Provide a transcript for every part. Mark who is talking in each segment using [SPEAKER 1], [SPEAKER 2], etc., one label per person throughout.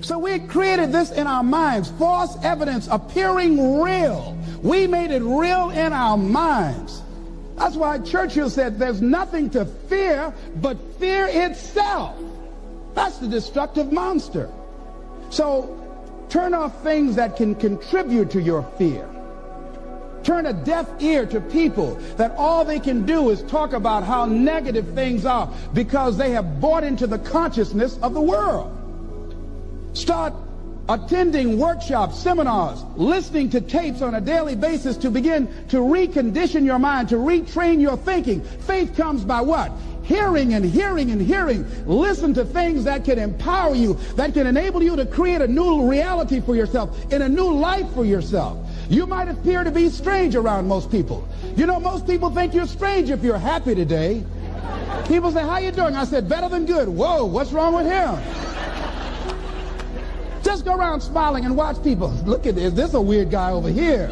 [SPEAKER 1] So we created this in our minds, false evidence appearing real. We made it real in our minds. That's why Churchill said there's nothing to fear but fear itself. That's the destructive monster. So turn off things that can contribute to your fear. Turn a deaf ear to people that all they can do is talk about how negative things are because they have bought into the consciousness of the world. Start attending workshops, seminars, listening to tapes on a daily basis to begin to recondition your mind, to retrain your thinking. Faith comes by what? Hearing and hearing and hearing. Listen to things that can empower you, that can enable you to create a new reality for yourself, and a new life for yourself. You might appear to be strange around most people. You know, most people think you're strange if you're happy today. People say, how you doing? I said, better than good. Whoa, what's wrong with him? Just go around smiling and watch people. Look at this. This is a weird guy over here.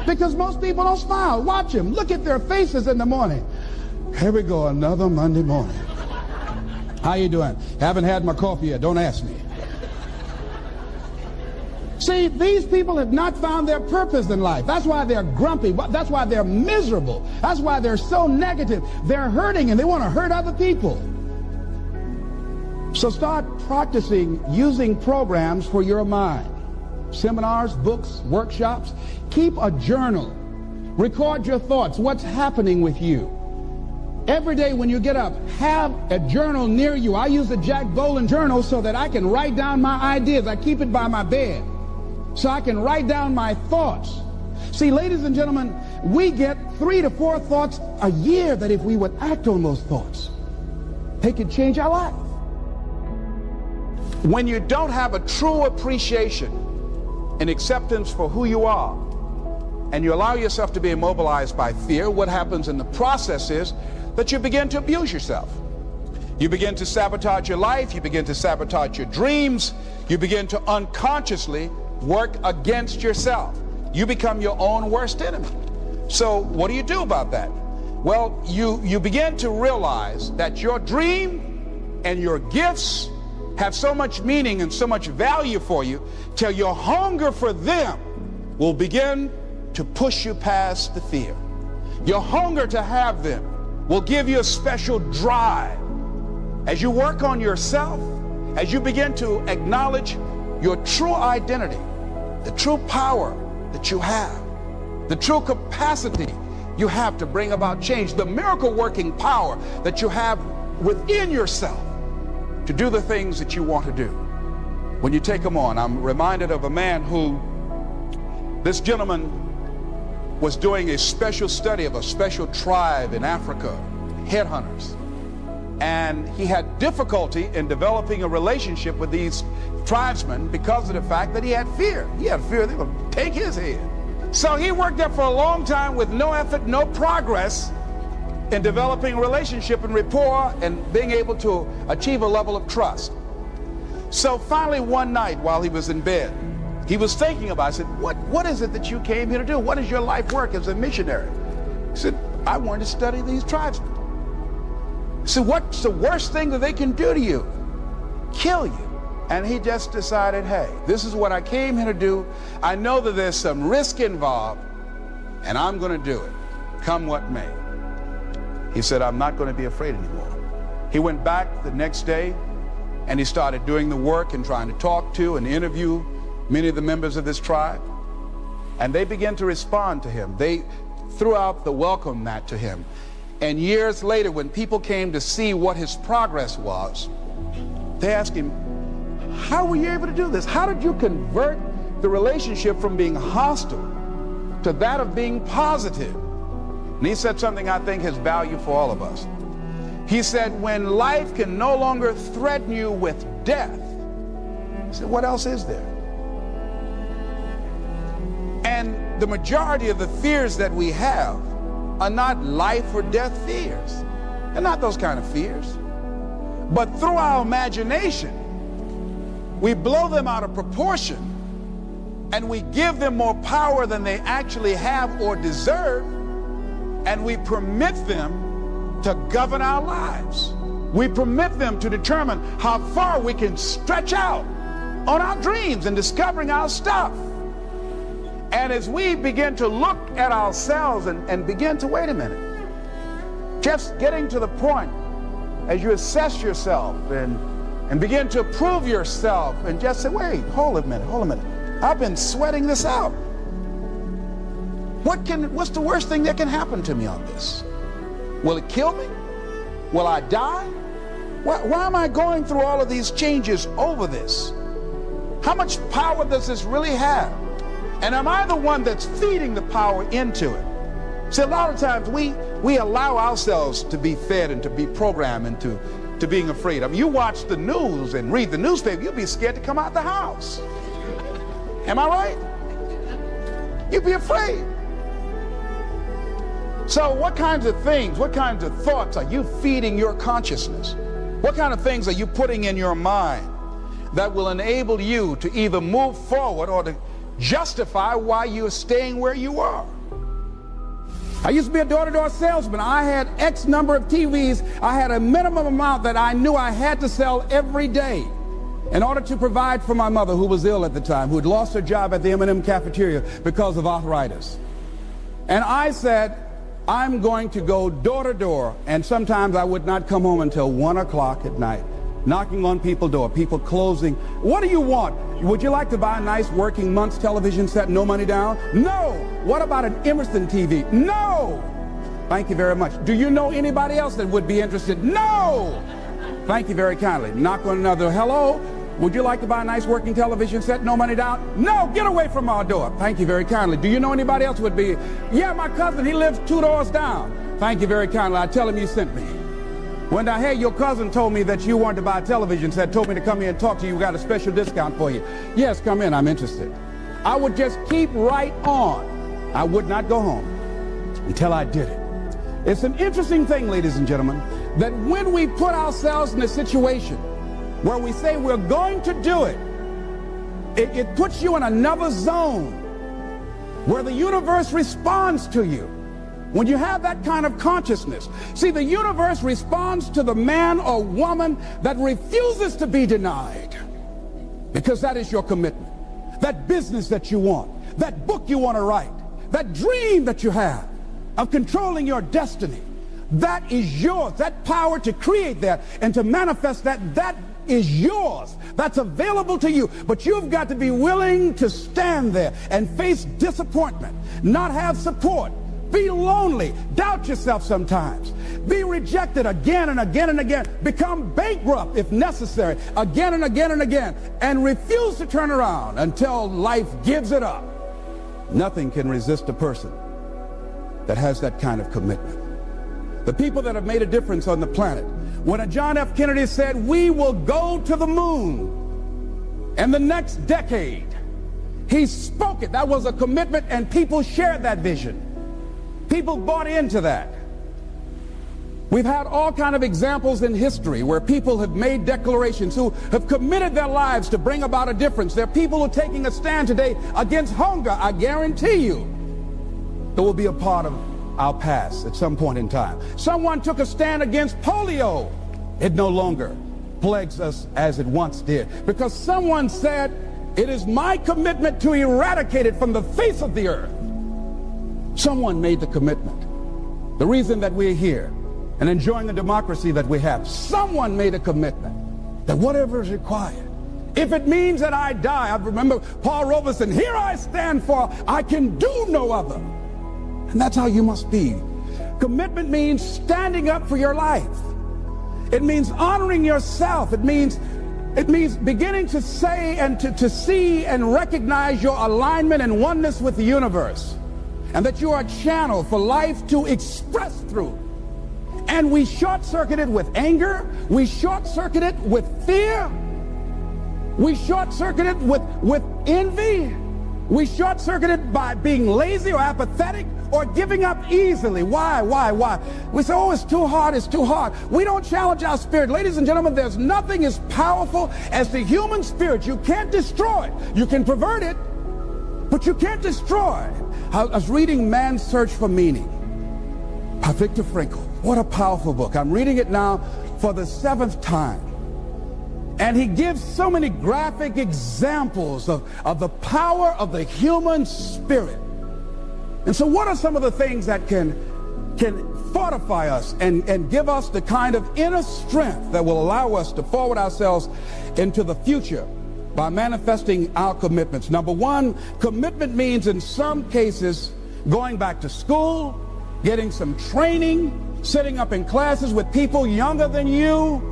[SPEAKER 1] Because most people don't smile. Watch them. Look at their faces in the morning. Here we go, another Monday morning. How you doing? Haven't had my coffee yet. Don't ask me. See, these people have not found their purpose in life. That's why they're grumpy. That's why they're miserable. That's why they're so negative. They're hurting and they want to hurt other people. So start practicing using programs for your mind. Seminars, books, workshops. Keep a journal. Record your thoughts. What's happening with you? Every day when you get up, have a journal near you. I use the Jack Boland journal so that I can write down my ideas. I keep it by my bed so I can write down my thoughts. See, ladies and gentlemen, we get 3 to 4 thoughts a year that if we would act on those thoughts, they could change our life. When you don't have a true appreciation and acceptance for who you are, and you allow yourself to be immobilized by fear, what happens in the process is that you begin to abuse yourself. You begin to sabotage your life, you begin to sabotage your dreams, you begin to unconsciously work against yourself. You become your own worst enemy. So what do you do about that? Well, you begin to realize that your dream and your gifts have so much meaning and so much value for you till your hunger for them will begin to push you past the fear. Your hunger to have them will give you a special drive. As you work on yourself, as you begin to acknowledge your true identity, the true power that you have, the true capacity you have to bring about change, the miracle working power that you have within yourself to do the things that you want to do. When you take them on, I'm reminded of a man who, this gentleman was doing a special study of a special tribe in Africa, headhunters. And he had difficulty in developing a relationship with these tribesmen because of the fact that he had fear. He had fear they were going to take his head. So he worked there for a long time with no effort, no progress in developing relationship and rapport and being able to achieve a level of trust. So finally one night while he was in bed, he was thinking about it. I said, what is it that you came here to do? What is your life work as a missionary? He said, I wanted to study these tribesmen. He said, what's the worst thing that they can do to you? Kill you. And he just decided, hey, this is what I came here to do. I know that there's some risk involved, and I'm going to do it, come what may. He said, I'm not going to be afraid anymore. He went back the next day, and he started doing the work and trying to talk to and interview many of the members of this tribe. And they began to respond to him. They threw out the welcome mat to him. And years later, when people came to see what his progress was, they asked him, how were you able to do this? How did you convert the relationship from being hostile to that of being positive? And he said something I think has value for all of us. He said, when life can no longer threaten you with death, he said, what else is there? And the majority of the fears that we have are not life or death fears. They're not those kind of fears. But through our imagination, we blow them out of proportion and we give them more power than they actually have or deserve, and we permit them to govern our lives. We permit them to determine how far we can stretch out on our dreams and discovering our stuff. And as we begin to look at ourselves and begin to, wait a minute, just getting to the point as you assess yourself and begin to prove yourself and just say, wait, hold a minute. I've been sweating this out. What's the worst thing that can happen to me on this? Will it kill me? Will I die? Why am I going through all of these changes over this? How much power does this really have? And am I the one that's feeding the power into it? See, a lot of times we allow ourselves to be fed and to be programmed into being afraid. I mean, you watch the news and read the newspaper, you'll be scared to come out the house. Am I right? You'd be afraid. So what kinds of things, what kinds of thoughts are you feeding your consciousness? What kind of things are you putting in your mind that will enable you to either move forward or to justify why you're staying where you are? I used to be a door-to-door salesman. I had X number of TVs. I had a minimum amount that I knew I had to sell every day in order to provide for my mother, who was ill at the time, who had lost her job at the M&M cafeteria because of arthritis. And I said, I'm going to go door to door, and sometimes I would not come home until 1 o'clock at night, knocking on people's door, people closing. What do you want? Would you like to buy a nice working month's television set, no money down? No. What about an Emerson TV? No. Thank you very much. Do you know anybody else that would be interested? No. Thank you very kindly. Knock on another. Hello. Would you like to buy a nice working television set, no money down? No, get away from our door. Thank you very kindly. Do you know anybody else would be? Yeah, my cousin, he lives 2 doors down. Thank you very kindly. I tell him you sent me. When I heard your cousin told me that you wanted to buy a television set, told me to come here and talk to you, we got a special discount for you. Yes, come in, I'm interested. I would just keep right on. I would not go home until I did it. It's an interesting thing, ladies and gentlemen, that when we put ourselves in a situation where we say we're going to do it, it puts you in another zone where the universe responds to you. When you have that kind of consciousness, see, the universe responds to the man or woman that refuses to be denied, because that is your commitment. That business that you want, that book you want to write, that dream that you have of controlling your destiny, that is yours. That power to create that and to manifest that, that is yours. That's available to you. But you've got to be willing to stand there and face disappointment, not have support, be lonely, doubt yourself sometimes, be rejected again and again and again, become bankrupt if necessary, again and again and again, and refuse to turn around until life gives it up. Nothing can resist a person that has that kind of commitment. The people that have made a difference on the planet. When John F. Kennedy said, we will go to the moon in the next decade, he spoke it. That was a commitment, and people shared that vision. People bought into that. We've had all kinds of examples in history where people have made declarations, who have committed their lives to bring about a difference. There are people who are taking a stand today against hunger. I guarantee you it will be a part of our past at some point in time. Someone took a stand against polio. It no longer plagues us as it once did, because someone said, it is my commitment to eradicate it from the face of the earth. Someone made the commitment. The reason that we're here and enjoying the democracy that we have, someone made a commitment that whatever is required, if it means that I die. I remember Paul Robeson, here I stand, for I can do no other. And that's how you must be. Commitment means standing up for your life. It means honoring yourself. It means beginning to say and to see and recognize your alignment and oneness with the universe, and that you are a channel for life to express through. And we short-circuit it with anger. We short-circuit it with fear. We short-circuit it with envy. We short-circuit it by being lazy or apathetic or giving up easily. Why? We say, oh, it's too hard, it's too hard. We don't challenge our spirit. Ladies and gentlemen, there's nothing as powerful as the human spirit. You can't destroy it. You can pervert it, but you can't destroy it. I was reading Man's Search for Meaning by Viktor Frankl. What a powerful book. I'm reading it now for the 7th time. And he gives so many graphic examples of the power of the human spirit. And so what are some of the things that can fortify us and give us the kind of inner strength that will allow us to forward ourselves into the future by manifesting our commitments? Number one, commitment means in some cases going back to school, getting some training, sitting up in classes with people younger than you,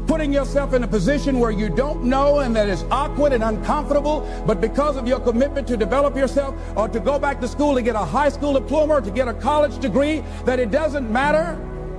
[SPEAKER 1] putting yourself in a position where you don't know and that is awkward and uncomfortable, but because of your commitment to develop yourself, or to go back to school to get a high school diploma or to get a college degree, that it doesn't matter,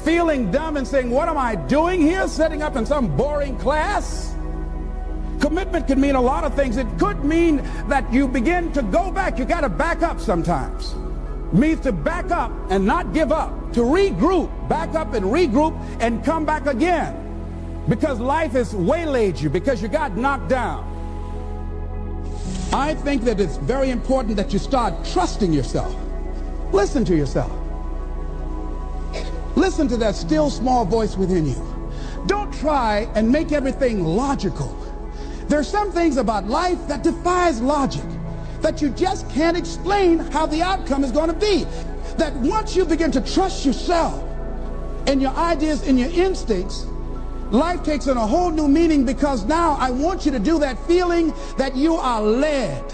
[SPEAKER 1] feeling dumb and saying, what am I doing here, sitting up in some boring class? Commitment can mean a lot of things. It could mean that you begin to go back. You got to back up sometimes. It means to back up and not give up, to regroup, back up and regroup and come back again. Because life has waylaid you, because you got knocked down. I think that it's very important that you start trusting yourself. Listen to yourself. Listen to that still small voice within you. Don't try and make everything logical. There are some things about life that defies logic, that you just can't explain how the outcome is going to be. That once you begin to trust yourself and your ideas and your instincts, life takes on a whole new meaning, because now I want you to do that feeling that you are led.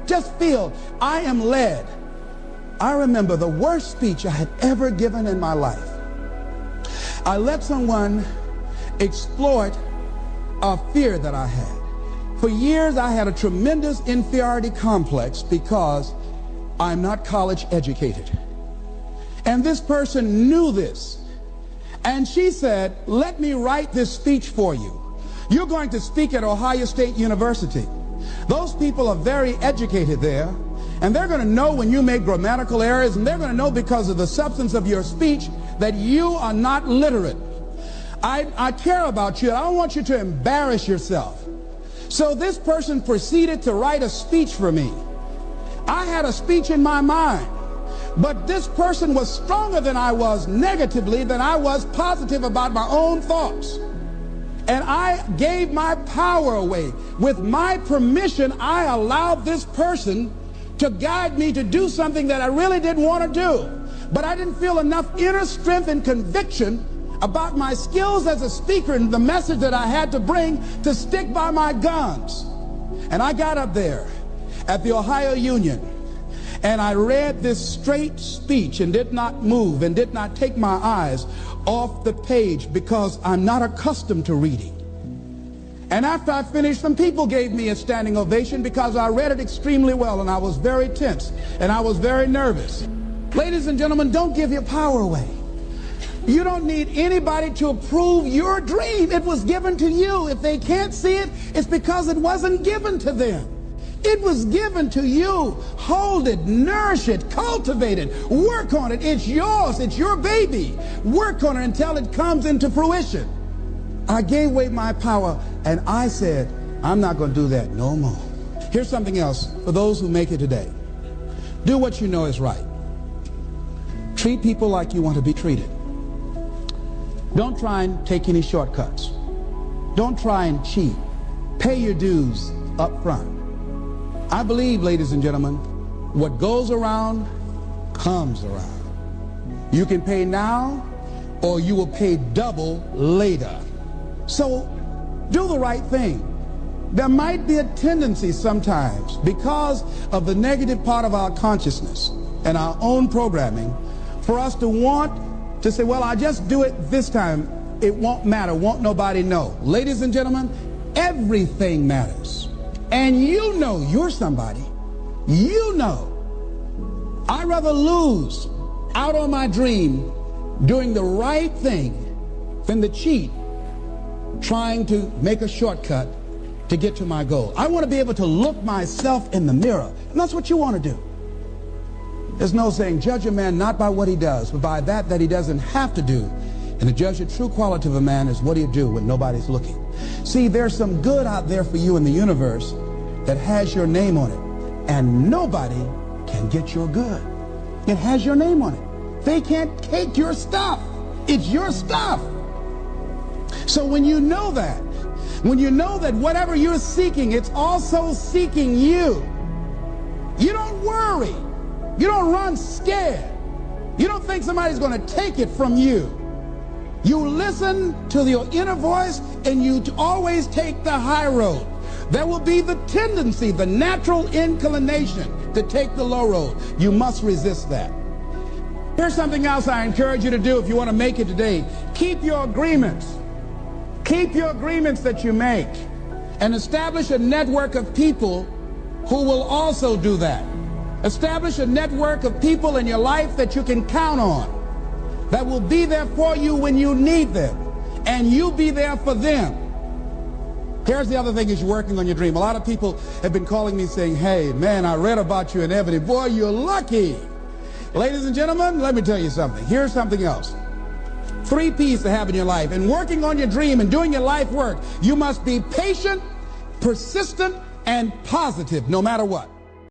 [SPEAKER 1] Just feel, I am led. I remember the worst speech I had ever given in my life. I let someone exploit a fear that I had. For years I had a tremendous inferiority complex because I'm not college educated. And this person knew this. And she said, let me write this speech for you. You're going to speak at Ohio State University. Those people are very educated there, and they're going to know when you make grammatical errors, and they're going to know because of the substance of your speech that you are not literate. I care about you. I don't want you to embarrass yourself. So this person proceeded to write a speech for me. I had a speech in my mind. But this person was stronger than I was negatively than I was positive about my own thoughts. And I gave my power away. With my permission, I allowed this person to guide me to do something that I really didn't want to do. But I didn't feel enough inner strength and conviction about my skills as a speaker and the message that I had to bring to stick by my guns. And I got up there at the Ohio Union, and I read this straight speech and did not move and did not take my eyes off the page, because I'm not accustomed to reading. And after I finished, some people gave me a standing ovation because I read it extremely well, and I was very tense and I was very nervous. Ladies and gentlemen, don't give your power away. You don't need anybody to approve your dream. It was given to you. If they can't see it, it's because it wasn't given to them. It was given to you. Hold it, nourish it, cultivate it, work on it. It's yours. It's your baby. Work on it until it comes into fruition. I gave away my power, and I said, I'm not going to do that no more. Here's something else for those who make it today. Do what you know is right. Treat people like you want to be treated. Don't try and take any shortcuts. Don't try and cheat. Pay your dues up front. I believe, ladies and gentlemen, what goes around comes around. You can pay now, or you will pay double later. So do the right thing. There might be a tendency sometimes, because of the negative part of our consciousness and our own programming, for us to want to say, well, I'll just do it this time. It won't matter. Won't nobody know. Ladies and gentlemen, everything matters. And you know you're somebody. You know. I'd rather lose out on my dream doing the right thing than to cheat trying to make a shortcut to get to my goal. I want to be able to look myself in the mirror. And that's what you want to do. There's no saying, judge a man not by what he does, but by that he doesn't have to do. And to judge the true quality of a man is what do you do when nobody's looking. See, there's some good out there for you in the universe that has your name on it. And nobody can get your good. It has your name on it. They can't take your stuff. It's your stuff. So when you know that,
[SPEAKER 2] When you know that whatever you're seeking, it's also seeking you. You don't worry. You don't run scared. You don't think somebody's going to take it from you. You listen to your inner voice and you always take the high road. There will be the tendency, the natural inclination to take the low road. You must resist that. Here's something else I encourage you to do if you want to make it today. Keep your agreements. Keep your agreements that you make and establish a network of people who will also do that. Establish a network of people in your life that you can count on, that will be there for you when you need them, and you be there for them. Here's the other thing, is you're working on your dream. A lot of people have been calling me saying, hey, man, I read about you in Ebony. Boy, you're lucky. Ladies and gentlemen, let me tell you something. Here's something else. 3 P's to have in your life. In working on your dream and doing your life work, you must be patient, persistent, and positive no matter what.